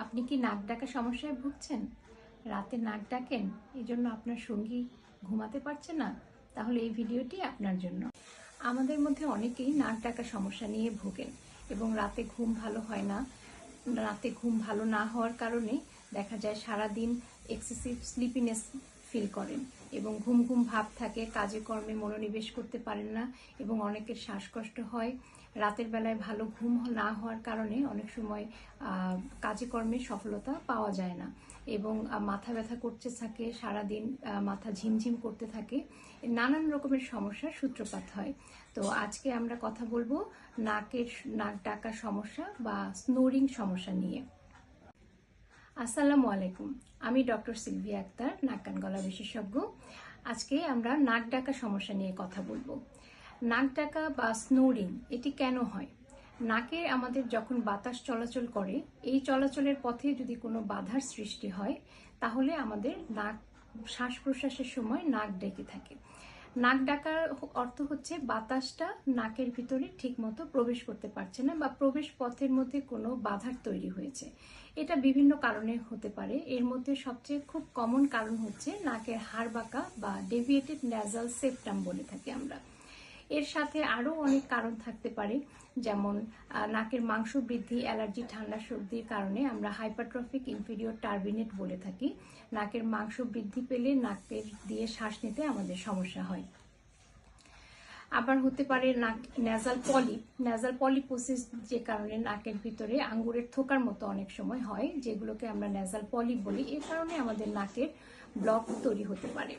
আপনি কি নাক ডাকা সমস্যায় ভুগছেন? রাতে নাক ডাকেন, এই জন্য আপনার সঙ্গী ঘুমাতে পারছে না? তাহলে এই ভিডিওটি আপনার জন্য। আমাদের মধ্যে অনেকেই নাক ডাকা সমস্যা নিয়ে ভোগেন এবং রাতে ঘুম ভালো হয় না। রাতে ঘুম ভালো না হওয়ার কারণে দেখা যায় সারাদিন এক্সেসিভ স্লিপিনেস ফিল করেন এবং ঘুম ঘুম ভাব থাকে, কাজে কর্মে মনোনিবেশ করতে পারেন না এবং অনেকের শ্বাসকষ্ট হয়। রাতের বেলায় ভালো ঘুম না হওয়ার কারণে অনেক সময় কাজে কর্মে সফলতা পাওয়া যায় না এবং মাথা ব্যথা করতে থাকে, সারাদিন মাথা ঝিমঝিম করতে থাকে, নানান রকমের সমস্যার সূত্রপাত হয়। তো আজকে আমরা কথা বলবো নাক ডাকার সমস্যা বা স্নোরিং সমস্যা নিয়ে। আসসালামু আলাইকুম, আমি ডক্টর সিলভিয়া আক্তার, নাক কান গলা বিশেষজ্ঞ। আজকে আমরা নাক ডাকা সমস্যা নিয়ে কথা বলবো। নাক ডাকা বা স্নোরিং এটি কেন হয়? নাকে আমাদের যখন বাতাস চলাচল করে, এই চলাচলের পথে যদি কোনো বাধার সৃষ্টি হয় তাহলে আমাদের নাক শ্বাস প্রশ্বাসের সময় নাক ডেকে থাকে। নাক ডাকার অর্থ হচ্ছে বাতাসটা নাকের ভিতরে ঠিকমতো প্রবেশ করতে পারছে না বা প্রবেশ পথের মধ্যে কোনো বাধার তৈরি হয়েছে। এটা বিভিন্ন কারণে হতে পারে। এর মধ্যে সবচেয়ে খুব কমন কারণ হচ্ছে নাকের হাড় বাঁকা বা ডেভিয়েটেড ন্যাজাল সেপ্টাম বলে থাকি আমরা। এর সাথে আরও অনেক কারণ থাকতে পারে, যেমন নাকের মাংস বৃদ্ধি, অ্যালার্জি, ঠান্ডা সর্দির কারণে আমরা হাইপারট্রফিক ইনফেরিয়র টার্বিনেট বলে থাকি। নাকের মাংস বৃদ্ধি পেলে নাকের দিয়ে শ্বাস নিতে আমাদের সমস্যা হয়। আবার হতে পারে ন্যাজাল পলিপোসিস, যে কারণে নাকের ভিতরে আঙ্গুরের থোকার মতো অনেক সময় হয়, যেগুলোকে আমরা ন্যাজাল পলিপ বলি। এর কারণে আমাদের নাকের ব্লক তৈরি হতে পারে।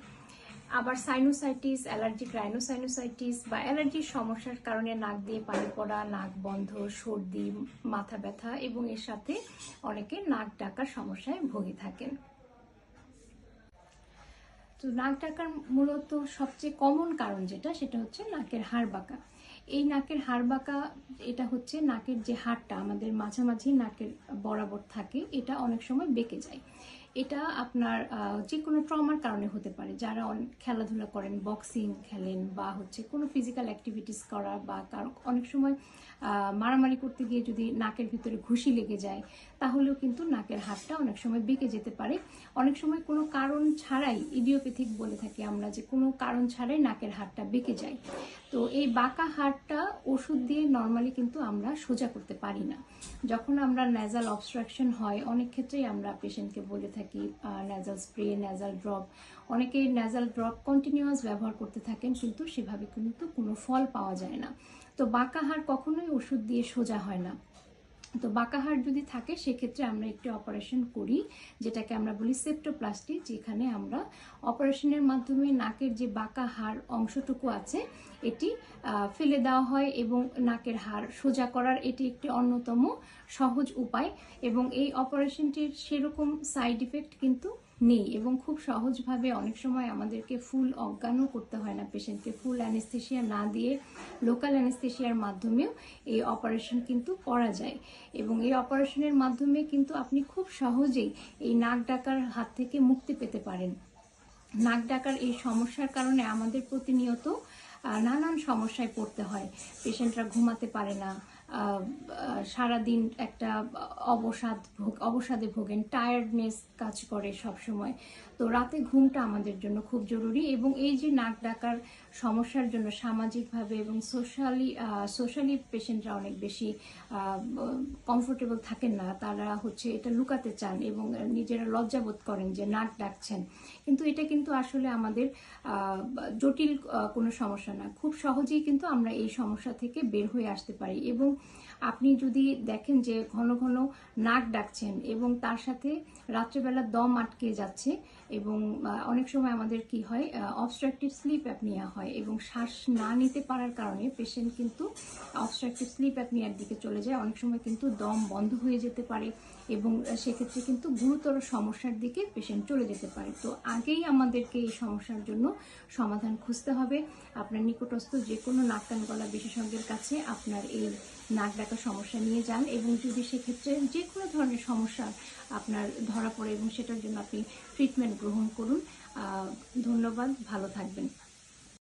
আবার সাইনোসাইটিস, অ্যালার্জিক রাইনোসাইনোসাইটিস বা অ্যালার্জির সমস্যার কারণে নাক দিয়ে পানি পড়া, নাক বন্ধ, সর্দি, মাথা ব্যথা এবং এর সাথে অনেকে নাক ডাকার সমস্যায় ভুগে থাকেন। তো নাক ডাকার মূলত সবচেয়ে কমন কারণ সেটা হচ্ছে নাকের হাড় বাঁকা। এই নাকের হাড় বাঁকা, এটা হচ্ছে নাকের যে হাড়টা আমাদের মাঝামাঝি নাকের বরাবর থাকে, এটা অনেক সময় বেঁকে যায়। এটা আপনার যে কোনো ট্রমার কারণে হতে পারে। যারা খেলাধুলা করেন, বক্সিং খেলেন বা হচ্ছে কোনো ফিজিক্যাল অ্যাক্টিভিটিস করা বা অনেক সময় মারামারি করতে গিয়ে যদি নাকের ভিতরে ঘুষি লেগে যায় তাহলেও কিন্তু নাকের হাড়টা অনেক সময় বেঁকে যেতে পারে। অনেক সময় কোনো কারণ ছাড়াই, ইডিওপ্যাথিক বলে থাকি আমরা, যে কোনো কারণ ছাড়াই নাকের হাড়টা বেঁকে যায়। তো এই বাঁকা হাড়টা ওষুধ দিয়ে নর্মালি কিন্তু আমরা সোজা করতে পারি না। যখন আমরা ন্যাজাল অবস্ট্রাকশন হয়, অনেক ক্ষেত্রেই আমরা পেশেন্টকে বলে থাকি ন্যাজাল স্প্রে, ন্যাজাল ড্রপ। অনেকেই ন্যাজাল ড্রপ কন্টিনিউয়াস ব্যবহার করতে থাকেন, কিন্তু সেভাবে কিন্তু কোনো ফল পাওয়া যায় না। তো বাঁকা হাড় কখনোই ওষুধ দিয়ে সোজা হয় না। তো বাঁকা হাড় যদি থাকে সেক্ষেত্রে আমরা একটি অপারেশন করি, যেটাকে আমরা বলি সেপ্টোপ্লাস্টি, যেখানে আমরা অপারেশনের মাধ্যমে নাকের যে বাঁকা হাড় অংশটুকু আছে এটি ফেলে দেওয়া হয় এবং নাকের হাড় সোজা করার এটি একটি অন্যতম সহজ উপায়। এবং এই অপারেশনটির সেরকম সাইড ইফেক্ট কিন্তু নেই এবং খুব সহজভাবে অনেক সময় আমাদেরকে ফুল অজ্ঞানও করতে হয় না পেশেন্টকে। ফুল অ্যানেস্থেশিয়া না দিয়ে লোকাল অ্যানেস্থেশিয়ার মাধ্যমেও এই অপারেশন কিন্তু করা যায় এবং এই অপারেশনের মাধ্যমে কিন্তু আপনি খুব সহজেই এই নাক ডাকার হাত থেকে মুক্তি পেতে পারেন। নাক ডাকার এই সমস্যার কারণে আমাদের প্রতিনিয়ত নানান সমস্যায় পড়তে হয়। পেশেন্টরা ঘুমাতে পারে না, সারাদিন একটা অবসাদে ভোগেন, টায়ার্ডনেস কাজ করে সব সময়। তো রাতে ঘুমটা আমাদের জন্য খুব জরুরি এবং এই যে নাক ডাকার সমস্যার জন্য সামাজিকভাবে এবং সোশ্যালি পেশেন্টরা অনেক বেশি কমফোর্টেবল থাকেন না। তারা হচ্ছে এটা লুকাতে চান এবং নিজেরা লজ্জাবোধ করেন যে নাক ডাকছেন, কিন্তু এটা কিন্তু আসলে আমাদের জটিল কোনো সমস্যা না। খুব সহজেই কিন্তু আমরা এই সমস্যা থেকে বের হয়ে আসতে পারি। এবং আপনি যদি দেখেন যে ঘন ঘন নাক ডাকছেন এবং তার সাথে রাত্রেবেলা দম আটকে যাচ্ছে এবং অনেক সময় আমাদের কি হয়, অবস্ট্রাকটিভ স্লিপ অ্যাপনিয়া হয় এবং শ্বাস না নিতে পারার কারণে পেশেন্ট কিন্তু অবস্ট্রাকটিভ স্লিপ অ্যাপনিয়ার দিকে চলে যায়। অনেক সময় কিন্তু দম বন্ধ হয়ে যেতে পারে এবং সেক্ষেত্রে কিন্তু গুরুতর সমস্যার দিকে পেশেন্ট চলে যেতে পারে। তো আগেই আমাদেরকে এই সমস্যার জন্য সমাধান খুঁজতে হবে। আপনার নিকটস্থ যে কোনো নাক কান গলা বিশেষজ্ঞের কাছে আপনার এই নাক ডাকা সমস্যা নিয়ে যান এবং যদি সেক্ষেত্রে যে কোনো ধরনের সমস্যা আপনার ধরা পড়ে এবং সেটার জন্য আপনি ট্রিটমেন্ট গ্রহণ করুন। ধন্যবাদ, ভালো থাকবেন।